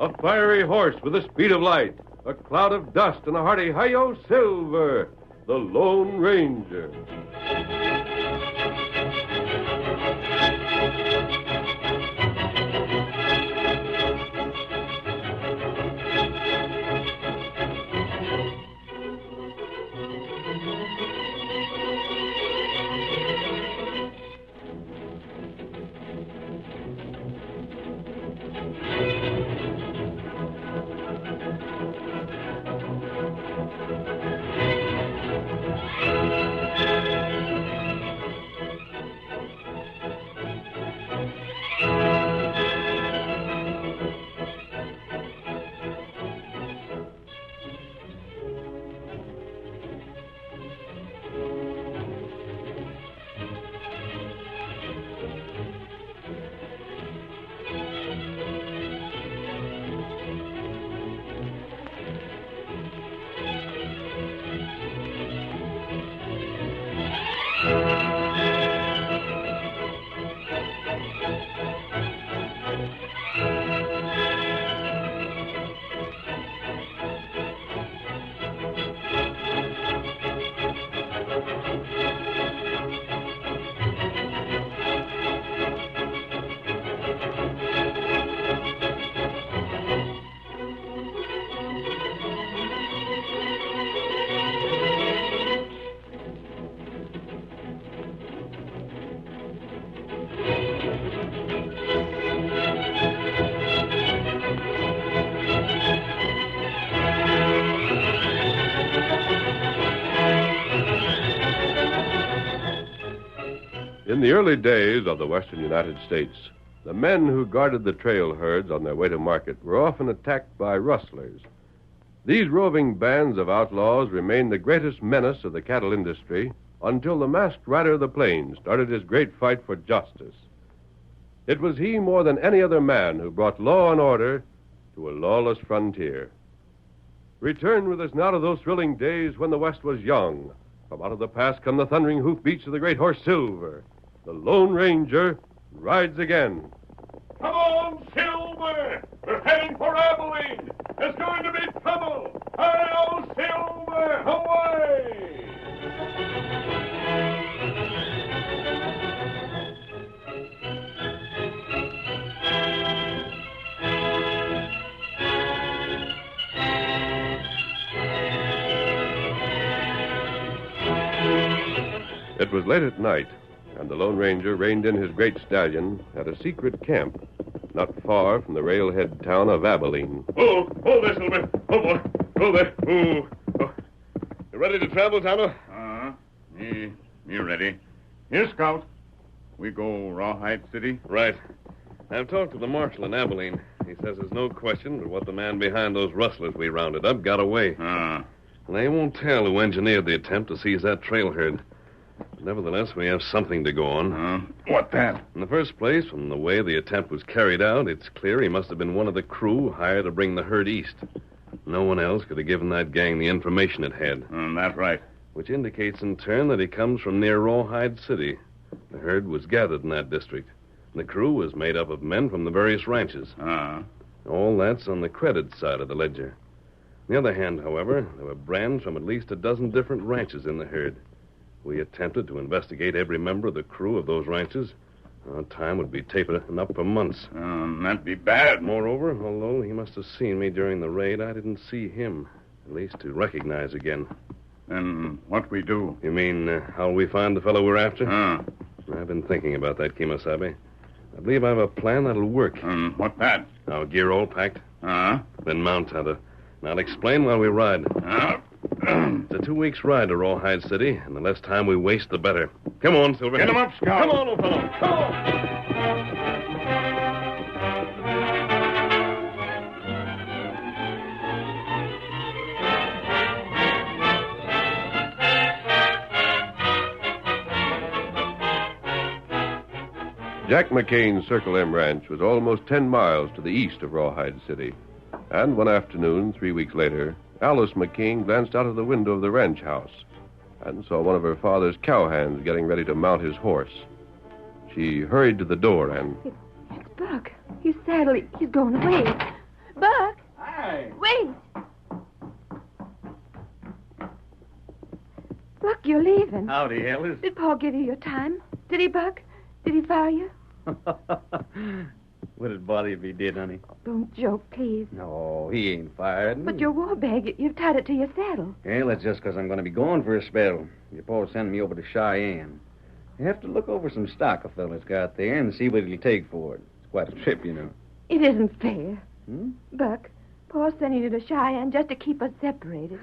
A fiery horse with the speed of light. A cloud of dust and a hearty hi-yo Silver. The Lone Ranger. In the early days of the western United States, the men who guarded the trail herds on their way to market were often attacked by rustlers. These roving bands of outlaws remained the greatest menace of the cattle industry until the masked rider of the plains started his great fight for justice. It was he more than any other man who brought law and order to a lawless frontier. Return with us now to those thrilling days when the West was young. From out of the past come the thundering hoofbeats of the great horse Silver. The Lone Ranger rides again. Come on, Silver! We're heading for Abilene! There's going to be trouble! Hi-yo, Silver! Away! It was late at night, and the Lone Ranger reined in his great stallion at a secret camp not far from the railhead town of Abilene. Oh there, Silver. Oh, boy. Oh, there. Oh. You ready to travel, Tonto? Me ready. Here, Scout. We go Rawhide City? Right. I've talked to the marshal in Abilene. He says there's no question but what the man behind those rustlers we rounded up got away. They won't tell who engineered the attempt to seize that trail herd. Nevertheless, we have something to go on. What that? In the first place, from the way the attempt was carried out, it's clear he must have been one of the crew hired to bring the herd east. No one else could have given that gang the information it had. That's right. Which indicates, in turn, that he comes from near Rawhide City. The herd was gathered in that district. The crew was made up of men from the various ranches. All that's on the credit side of the ledger. On the other hand, however, there were brands from at least a dozen different ranches in the herd. We attempted to investigate every member of the crew of those ranches. Our time would be taken up for months. That'd be bad. Moreover, although he must have seen me during the raid, I didn't see him, at least to recognize again. Then what we do? You mean, how we find the fellow we're after? I've been thinking about that, Kemosabe. I believe I have a plan that'll work. What that? Our gear all packed? Then mount, Tonto. And I'll explain while we ride. It's a 2 weeks' ride to Rawhide City, and the less time we waste, the better. Come on, Silver. Get him up, Scout. Come on, old fellow. Come on. Jack McCain's Circle M Ranch was almost 10 miles to the east of Rawhide City. And one afternoon, 3 weeks later, Alice McCain glanced out of the window of the ranch house and saw one of her father's cowhands getting ready to mount his horse. She hurried to the door and... It's Buck. He's saddled. He's going away. Buck, Hi. wait. Buck, you're leaving. Howdy, Alice. Did Paul give you your time? Did he, Buck? Did he fire you? Would it bother you if he did, honey? Don't joke, please. No, he ain't fired me. But your war bag, you've tied it to your saddle. Well, that's just because I'm going to be going for a spell. Your Paul sent me over to Cheyenne. You have to look over some stock a fella's got there and see what he'll take for it. It's quite a trip, you know. It isn't fair. Hmm? Buck, Paul's sending you to Cheyenne just to keep us separated.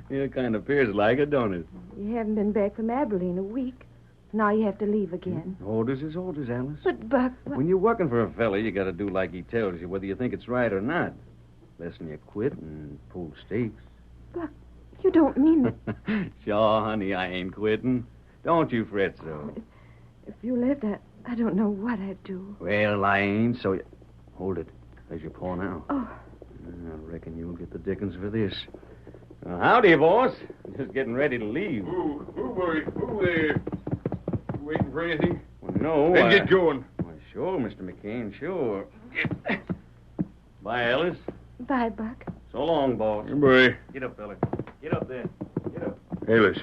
It kind of appears like it, don't it? You haven't been back from Abilene a week. Now you have to leave again. Orders is orders, Alice. But, Buck... When you're working for a fella, you got to do like he tells you, whether you think it's right or not. Less'n you quit and pull stakes. Buck, you don't mean it. Sure, honey, I ain't quitting. Don't you fret so. If you left, I don't know what I'd do. Well, I ain't, so... Hold it. There's your paw now. Oh. I reckon you'll get the dickens for this. Howdy, boss. Just getting ready to leave. Who there? You waiting for anything? Well, no, Then get going. Why, sure, Mr. McCain, sure. Bye, Alice. Bye, Buck. So long, boss. Goodbye. Get up, fella. Get up there. Get up. Alice,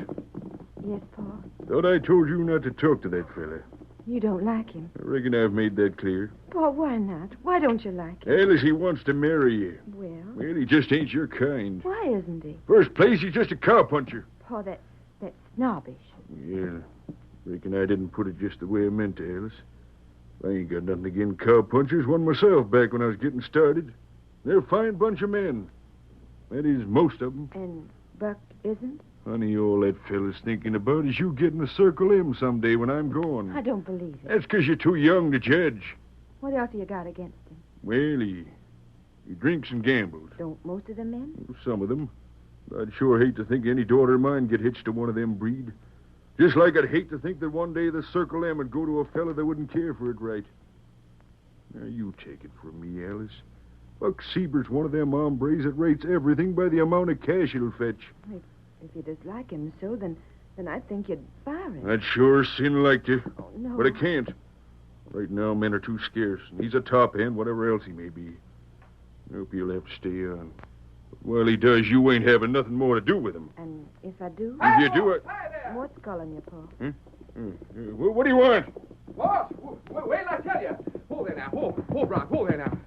Yes, Paul. thought I told you not to talk to that fella. You don't like him. I reckon I've made that clear. Paul, why not? Why don't you like him? Alice, he wants to marry you. Well, Well, he just ain't your kind. why isn't he? First place, he's just a cowpuncher. Paul, that's snobbish. Yeah, reckon I didn't put it just the way I meant to, Alice. I ain't got nothing against cowpunchers. One myself back when I was getting started. They're a fine bunch of men. That is, most of them. And Buck isn't? Honey, all that fella's thinking about is you getting to Circle M someday when I'm gone. I don't believe it. That's 'cause you're too young to judge. What else have you got against him? Well, he drinks and gambles. Don't most of the men? Some of them. I'd sure hate to think any daughter of mine get hitched to one of them breed. Just like I'd hate to think that one day the Circle M would go to a fella that wouldn't care for it right. Now, you take it from me, Alice. Buck Siebert's one of them hombres that rates everything by the amount of cash it'll fetch. If you dislike him so, then I think you'd fire him. I'd sure sin like to, Oh, no. but I can't. Right now, men are too scarce, and he's a top end, whatever else he may be. I hope he'll have to stay on. But while he does, you ain't having nothing more to do with him. And if I do? If you do it... What's calling you, Paul? What do you want? Boss, wait till I tell you. Hold there now. Hold, Bronk. Hold there now.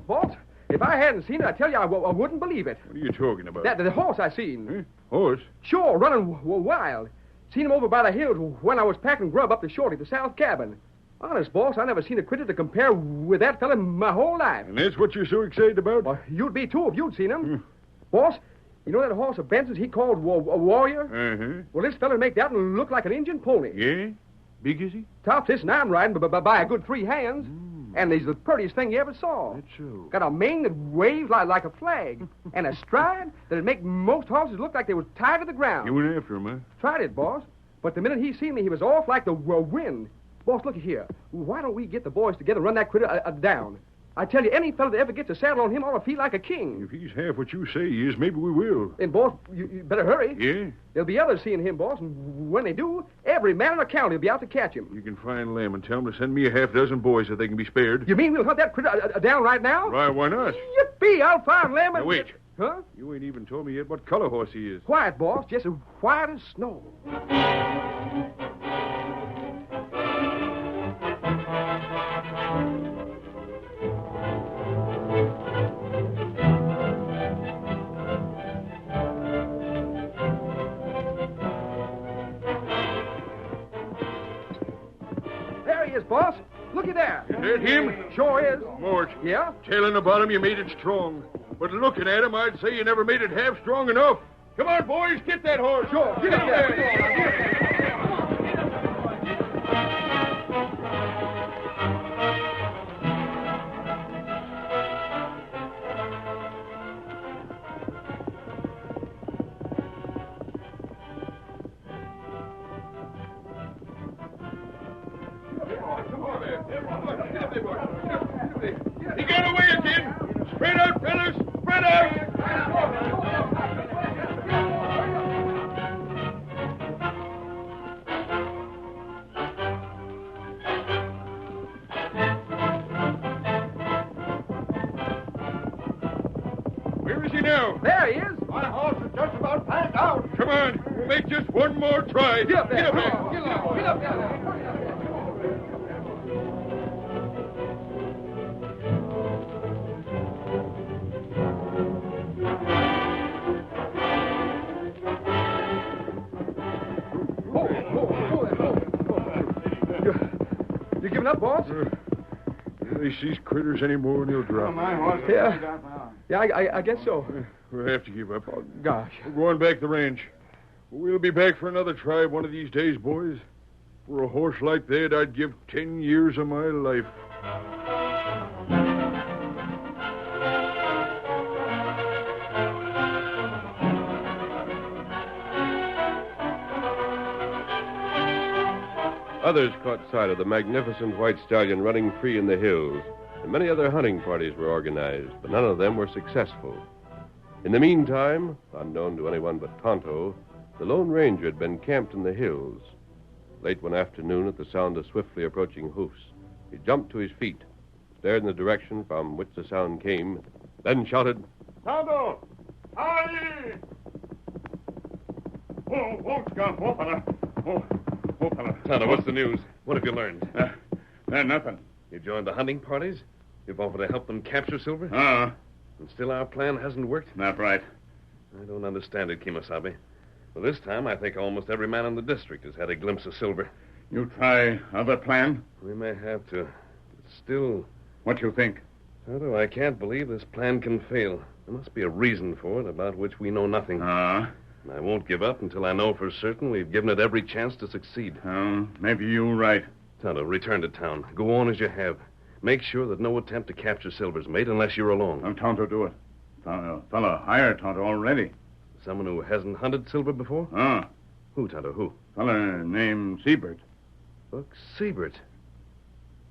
Boss, if I hadn't seen it, I tell you, I wouldn't believe it. What are you talking about? The horse I seen. Horse? Sure, running wild. Seen him over by the hills when I was packing grub up to Shorty, the south cabin. Honest, boss, I never seen a critter to compare with that fella my whole life. And that's what you're so excited about? Well, you'd be, too, if you'd seen him. Boss, you know that horse of Benson's he called a warrior? Uh-huh. Well, this fella make that one look like an Indian pony. Yeah? Big is he? Top this and I'm riding by a good 3 hands. And he's the prettiest thing you ever saw. That's so. Got a mane that waves like a flag. And a stride that'd make most horses look like they was tied to the ground. You went after him, huh? Tried it, boss. But the minute he seen me, he was off like the wind. Boss, look here. Why don't we get the boys together and run that critter down? I tell you, any fella that ever gets a saddle on him ought to feel like a king. If he's half what you say he is, maybe we will. And, boss, you better hurry. Yeah? There'll be others seeing him, boss, and when they do, every man in the county will be out to catch him. You can find Lem and tell him to send me a half dozen boys so they can be spared. You mean we'll hunt that critter down right now? Why not? Yippee, I'll find Lem and... Now, wait. Huh? You ain't even told me yet what color horse he is. Quiet, boss, just as quiet as snow. There he is, boss. Looky there. Is that him? Sure is. Mort. Yeah? Telling about him, you made it strong. But looking at him, I'd say you never made it half strong enough. Come on, boys, get that horse. Sure. Get in there. He got away again. Spread out, fellas. Spread out. now? There he is. My horse is just about passed out. Come on. We'll make just one more try. Get up there. Get up there. Get up there. You giving up, boss? If they see critters anymore, they'll drop. My horse is Yeah. passed out now. Yeah, I guess so. We'll have to give up. Gosh. We're going back the range. We'll be back for another try one of these days, boys. For a horse like that, I'd give 10 years of my life. Others caught sight of the magnificent white stallion running free in the hills, and many other hunting parties were organized, but none of them were successful. In the meantime, unknown to anyone but Tonto, the Lone Ranger had been camped in the hills. Late one afternoon, at the sound of swiftly approaching hoofs, he jumped to his feet, stared in the direction from which the sound came, then shouted, Tonto! Aye! Oh, Scott. Oh, fella. Oh, fella. Tonto, what's the news? What have you learned? Nothing. You joined the hunting parties? You've offered to help them capture Silver? And still our plan hasn't worked? That's right. I don't understand it, Kemosabe. Well, this time, I think almost every man in the district has had a glimpse of Silver. You try other plan? We may have to. But still, What you think? Tonto, I can't believe this plan can fail. There must be a reason for it about which we know nothing. And I won't give up until I know for certain we've given it every chance to succeed. Maybe you're right. Tonto, return to town. Go on as you have. Make sure that no attempt to capture Silver's made unless you're alone. Tonto do it. Fella hired Tonto already. Someone who hasn't hunted Silver before? Who, Tonto, who? Fella named Siebert. Buck Siebert.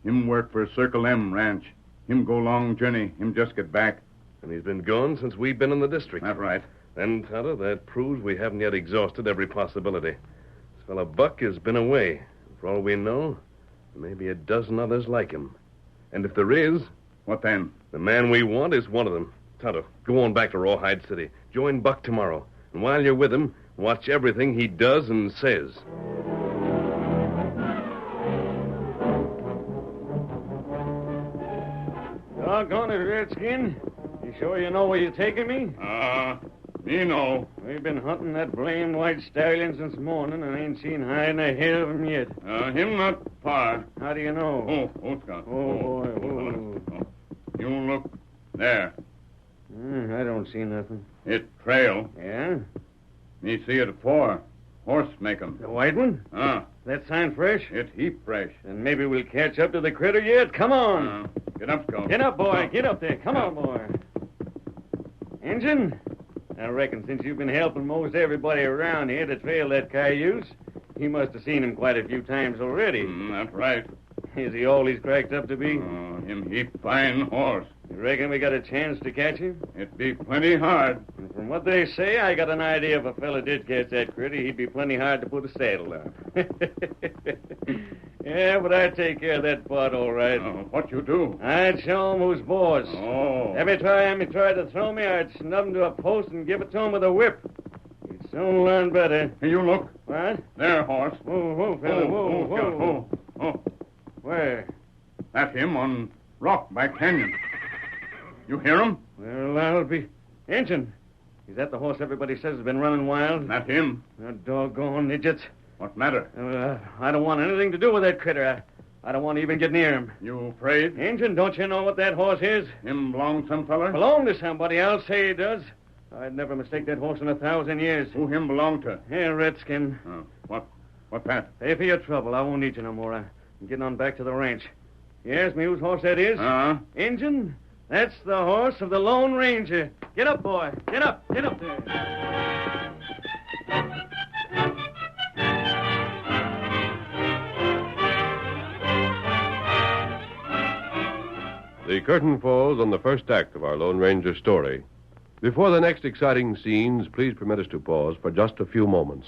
Him work for Circle M Ranch. Him go long journey. Him just get back. And he's been gone since we've been in the district. That's right. Then, Tonto, that proves we haven't yet exhausted every possibility. This fellow Buck has been away. For all we know, maybe a dozen others like him. And if there is, What then? the man we want is one of them. Tonto, go on back to Rawhide City. Join Buck tomorrow. And while you're with him, watch everything he does and says. Doggone it, Redskin. You sure you know where you're taking me? Me know. We've been hunting that blamed white stallion since morning and ain't seen hide nor hair of him yet. Him not far. How do you know? Scott. Oh, boy. You look there. I don't see nothing. It trail. Yeah? Me see it afore. Horse make 'em. The white one? That sign fresh? It heap fresh. Then maybe we'll catch up to the critter yet. Come on. Get up, Scout. Get up, boy. Get up there. Come on, boy. Injun, I reckon since you've been helping most everybody around here to trail that cayuse, you must have seen him quite a few times already. That's right. Is he all he's cracked up to be? Him heap fine horse. You reckon we got a chance to catch him? It be plenty hard. And from what they say, I got an idea if a fella did catch that critter, he'd be plenty hard to put a saddle on. Yeah, but I'd take care of that part all right. What you do? I'd show him who's boss. Every time he tried to throw me, I'd snub him to a post and give it to him with a whip. He'd soon learn better. Hey, you look. What? There, horse. Whoa, fella, whoa. Where? That's him on rock by canyon. You hear him? Well, I'll be... Injun. Is that the horse everybody says has been running wild? That's him. The doggone idiots. What matter? I don't want anything to do with that critter. I don't want to even get near him. You afraid? Injun, don't you know what that horse is? Him belong some feller? Belong to somebody. I'll say he does. I'd never mistake that horse in 1,000 years. Who him belong to? Here, Redskin. What that? Pay for your trouble. I won't need you no more. I'm getting on back to the ranch. You ask me whose horse that is? Injun, that's the horse of the Lone Ranger. Get up, boy. Get up. Get up there. The curtain falls on the first act of our Lone Ranger story. Before the next exciting scenes, please permit us to pause for just a few moments.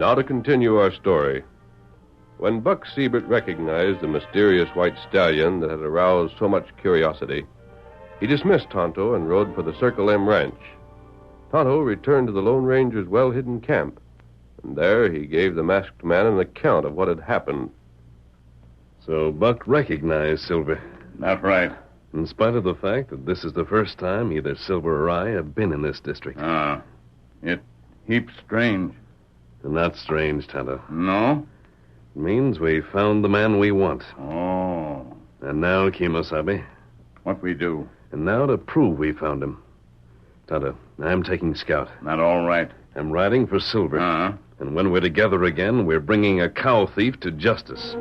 Now to continue our story. When Buck Siebert recognized the mysterious white stallion that had aroused so much curiosity, he dismissed Tonto and rode for the Circle M ranch. Tonto returned to the Lone Ranger's well-hidden camp, and there he gave the masked man an account of what had happened. So Buck recognized Silver. That's right. In spite of the fact that this is the first time either Silver or I have been in this district. It heaps strange. Not strange, Tonto. No? It means we found the man we want. Oh. And now, Kemosabe. What we do? And now to prove we found him. Tonto, I'm taking Scout. Not all right. I'm riding for Silver. And when we're together again, we're bringing a cow thief to justice.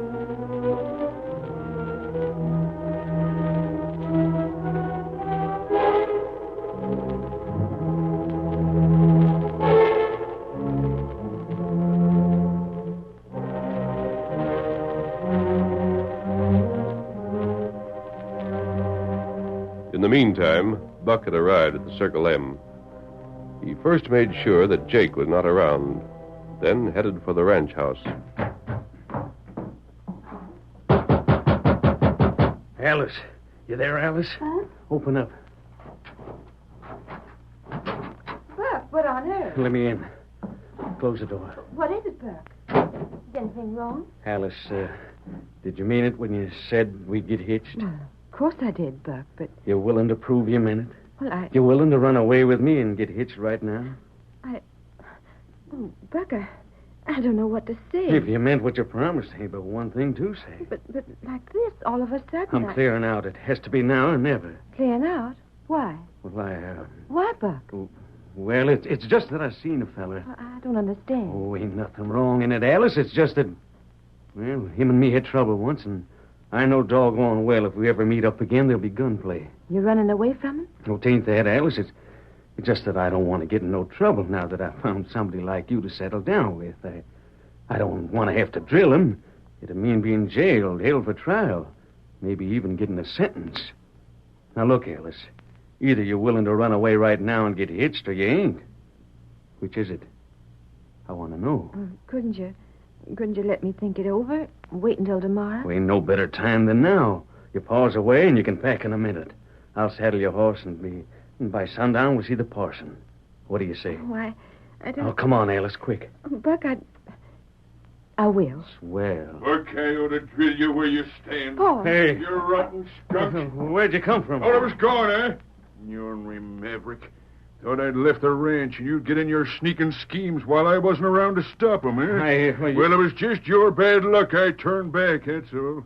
In the meantime, Buck had arrived at the Circle M. He first made sure that Jake was not around, then headed for the ranch house. Alice. You there, Alice? Huh? Open up. Buck, what on earth? Let me in. Close the door. What is it, Buck? Is anything wrong? Alice, did you mean it when you said we'd get hitched? Well, of course I did, Buck, but... You're willing to prove you meant it? Well, You're willing to run away with me and get hitched right now? Oh, Buck, I don't know what to say. If you meant what you promised, ain't but one thing to say. But like this, all of a sudden... I'm clearing out. It has to be now or never. Clearing out? Why? Well, Why, Buck? Well, it's just that I seen a fella. Well, I don't understand. Oh, ain't nothing wrong in it, Alice. It's just that... Well, him and me had trouble once, and I know doggone well if we ever meet up again, there'll be gunplay. You're running away from him? No, 'tain't that, Alice. It's just that I don't want to get in no trouble now that I found somebody like you to settle down with. I don't want to have to drill him. It'd mean being jailed, held for trial, maybe even getting a sentence. Now, look, Alice. Either you're willing to run away right now and get hitched, or you ain't. Which is it? I want to know. Couldn't you let me think it over? Wait until tomorrow? Well, ain't no better time than now. Your paw's away and you can pack in a minute. I'll saddle your horse and by sundown we'll see the parson. What do you say? Oh, I don't... Oh, come on, Alice, quick. Buck, I will. Swell. Buck, I ought to drill you where you stand. Paul. Hey. You rotten skunk. Where'd you come from? Oh, I was gone, eh? You ornery maverick. Thought I'd left the ranch and you'd get in your sneaking schemes while I wasn't around to stop 'em, eh? Well, it was just your bad luck I turned back, that's all.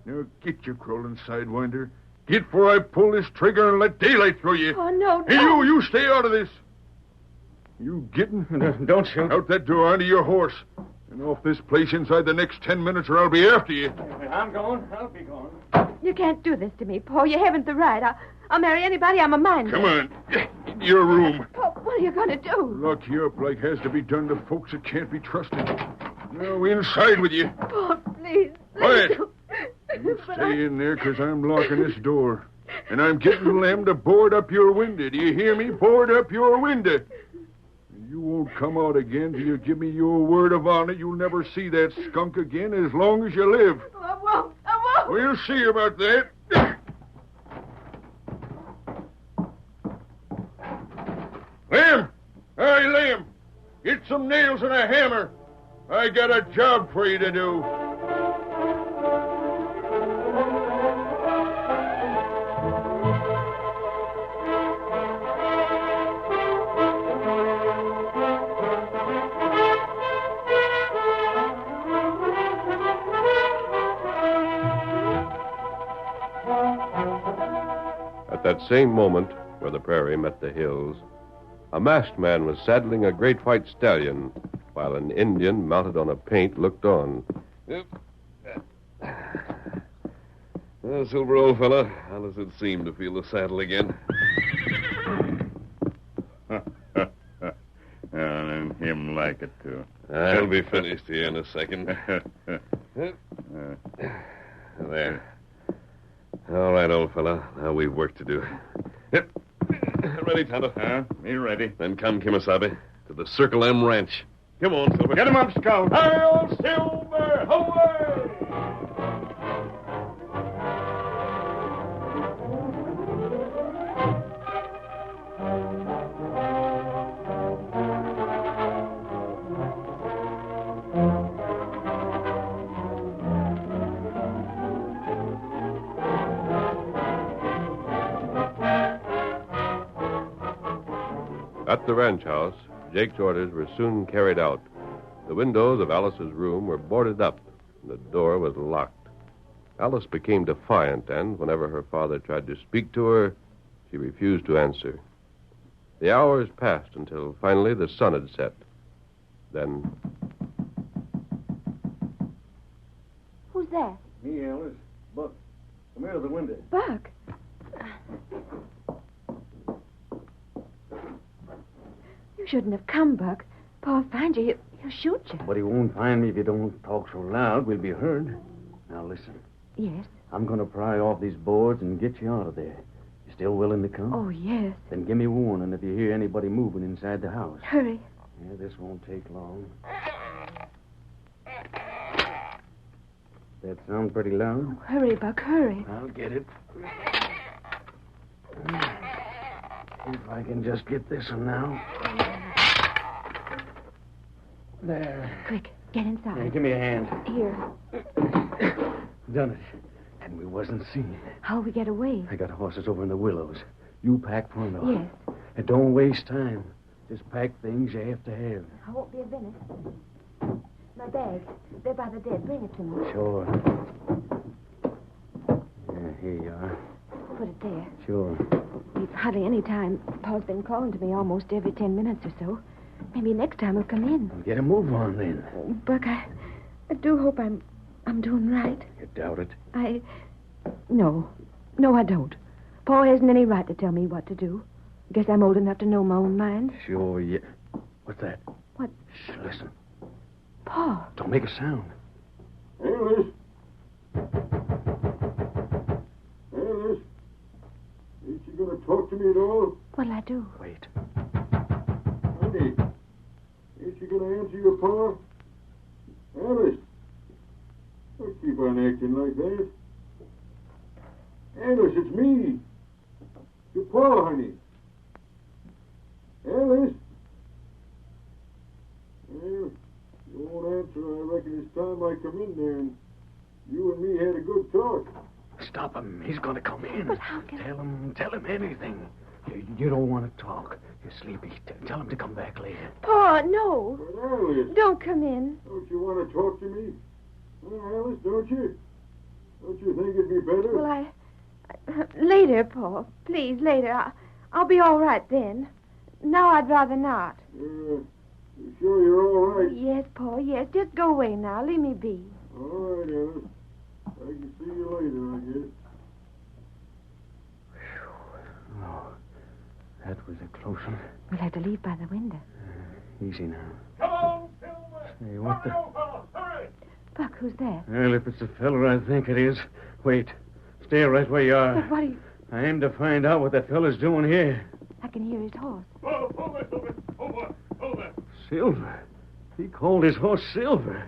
Now get you, crawling sidewinder. Get before I pull this trigger and let daylight through you. Oh, no, Hey, you stay out of this. You getting? Don't shoot. Out that door onto your horse. And off this place inside the next 10 minutes or I'll be after you. I'm going. I'll be going. You can't do this to me, Paul. You haven't the right. I'll marry anybody. I'm a minder. Come on. Into your room. Paul, what are you going to do? Lock you up like has to be done to folks that can't be trusted. Now, inside with you. Paul, please. Quiet. don't. You But stay in there, 'cause I'm locking this door. And I'm getting Lem to board up your window. Do you hear me? Board up your window. You won't come out again till you give me your word of honor you'll never see that skunk again as long as you live. I won't. We'll see about that. Lem! Hey, Lem! Get some nails and a hammer. I got a job for you to do. At that same moment, where the prairie met the hills, a masked man was saddling a great white stallion, while an Indian mounted on a paint looked on. Well, Silver, old fella, how does it seem to feel the saddle again? And him like it, too. I'll be finished here in a second. There. All right, old fella. Now we've work to do. Ready, Tonto? Me ready. Then come, Kemosabe, to the Circle M Ranch. Come on, Silver. Get him up, Scout. Hail, Silver! Away! At the ranch house, Jake's orders were soon carried out. The windows of Alice's room were boarded up, and the door was locked. Alice became defiant, and whenever her father tried to speak to her, she refused to answer. The hours passed until finally the sun had set. Then, Who's that? Me, Alice. Buck, come here to the window. Buck. You shouldn't have come, Buck. Paul find you, he'll shoot you. But he won't find me if you don't talk so loud. We'll be heard. Now, listen. Yes. I'm going to pry off these boards and get you out of there. You still willing to come? Oh, yes. Then give me warning if you hear anybody moving inside the house. Hurry. Yeah, this won't take long. That sound pretty loud? Oh, hurry, Buck, hurry. I'll get it. If I can just get this one now. There. Quick, get inside. Yeah, give me a hand. Here. Done it. And we wasn't seen. How'll we get away? I got horses over in the willows. You pack front off. Yes. And don't waste time. Just pack things you have to have. I won't be a minute. My bags. They're by the dead. Bring it to me. Sure. Yeah, here you are. Put it there. Sure. It's hardly any time. Paul's been calling to me almost every 10 minutes or so. Maybe next time he'll come in. Well, get a move on then. Buck, I do hope I'm doing right. You doubt it? No, I don't. Paul hasn't any right to tell me what to do. Guess I'm old enough to know my own mind. Sure, yeah. What's that? What? Shh, listen. Paul. Don't make a sound. Alice? Alice? Ain't you going to talk to me at all? What'll I do? Wait. Honey, ain't you going to answer your pa? Alice? Don't keep on acting like that. Alice, it's me. Your pa, honey. Alice? Well, you won't answer. I reckon it's time I come in there and you and me had a good talk. Stop him. He's going to come in. But how can... Tell him anything. You don't want to talk. You're sleepy. Tell him to come back later. Paul, no. But Alice, Don't come in. don't you want to talk to me? Alice, don't you? Don't you think it'd be better? Well, later, Paul. Please, later. I'll be all right then. Now I'd rather not. You sure you're all right? Yes, Paul, yes. Just go away now. Leave me be. All right, Alice. I can see you later, I guess. Oh, that was a close one. We'll have to leave by the window. Easy now. Come on, Silver! Hey, what the... Hurry, fella, hurry! Buck, who's that? Well, if it's the feller I think it is, wait. Stay right where you are. But what are you... I aim to find out what that feller's doing here. I can hear his horse. Over, Silver! Over! Silver. He called his horse Silver.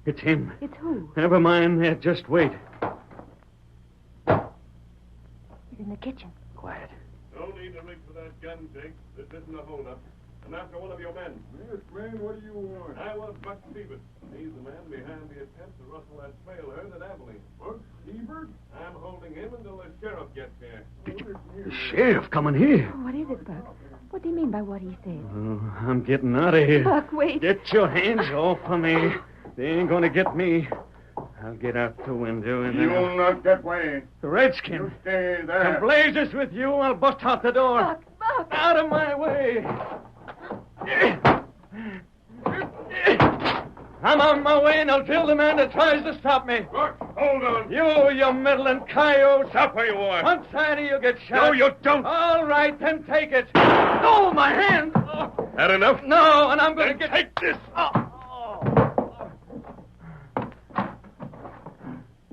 It's him. It's who? Never mind that. Just wait. He's in the kitchen. Quiet. No need to reach for that gun, Jake. This isn't a holdup. I'm after one of your men. Yes, man, what do you want? I want Buck Stevens. He's the man behind the attempt to rustle that trail herd at Abilene. Buck Stevens? I'm holding him until the sheriff gets here. The sheriff coming here. Oh, what is it, Buck? What do you mean by what he said? Oh, I'm getting out of here. Buck, wait. Get your hands off of me. They ain't gonna get me. I'll get out the window and then... You'll not that way. The redskin. You stay Come there. blazes with you. I'll bust out the door. Buck! Out of my way. I'm on my way, and I'll drill the man that tries to stop me. Buck, hold on. You meddling coyote. Stop where you are. One side of you get shot. No, you don't. All right, then take it. No, my hand. Oh. Had enough? No, and I'm going to Then get... take this. Oh.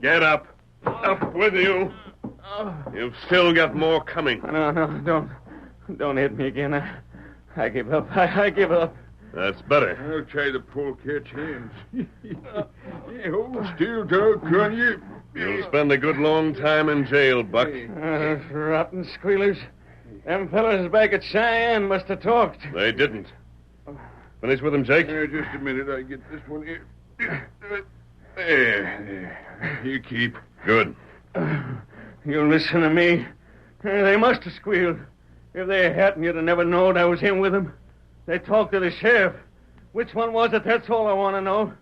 Get up. Up with you. You've still got more coming. No, don't hit me again. I give up. I give up. That's better. I'll try the polecat hands. Yeah, hold still, doggone you. You'll spend a good long time in jail, Buck. Rotten squealers. Them fellas back at Cheyenne must have talked. They didn't. Finish with him, Jake. Just a minute. I get this one here. There. You keep. Good. You listen to me. They must have squealed. If they hadn't, you'd have never known I was in with them. They talked to the sheriff. Which one was it? That's all I want to know.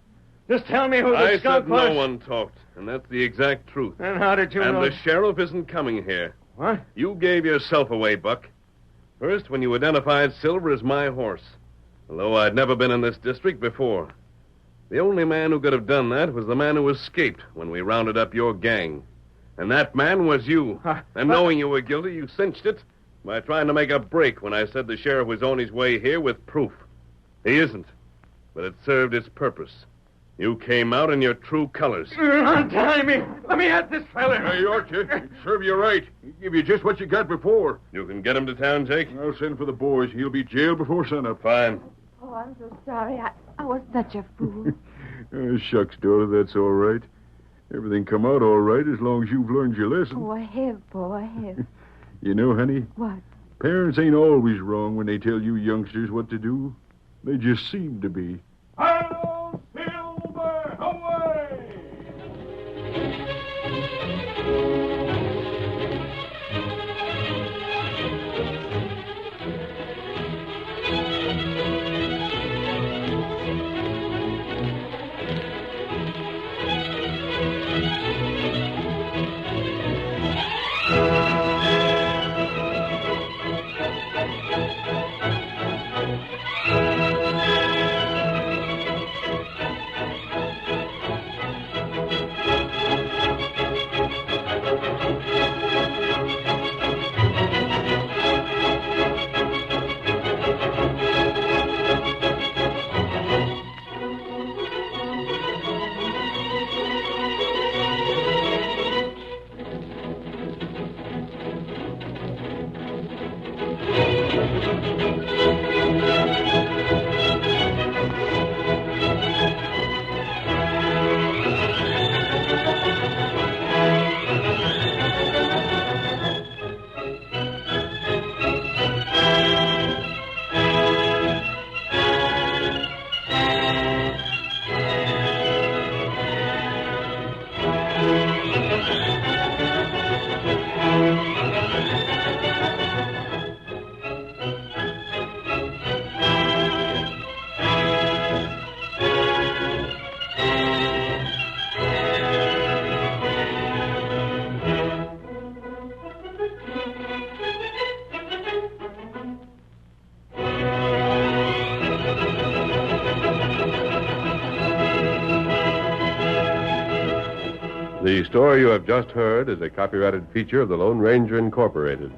Just tell me who the I skunk said was. no one talked, and that's the exact truth. And how did you And know? the sheriff isn't coming here. What? You gave yourself away, Buck. First, when you identified Silver as my horse, although I'd never been in this district before. The only man who could have done that was the man who escaped when we rounded up your gang. And that man was you. And knowing you were guilty, you cinched it by trying to make a break when I said the sheriff was on his way here with proof. He isn't. But it served its purpose. You came out in your true colors. Untie me. Let me at this fella. Hey, you ought to. It'd serve you right. He'd give you just what you got before. You can get him to town, Jake? I'll send for the boys. He'll be jailed before sunup. Fine. Oh, I'm so sorry. I was such a fool. Shucks, daughter, that's all right. Everything come out all right as long as you've learned your lesson. Oh, I have, Paul, I have. You know, honey, What? parents ain't always wrong when they tell you youngsters what to do. They just seem to be. Hail Silver! Away! The story you have just heard is a copyrighted feature of the Lone Ranger Incorporated.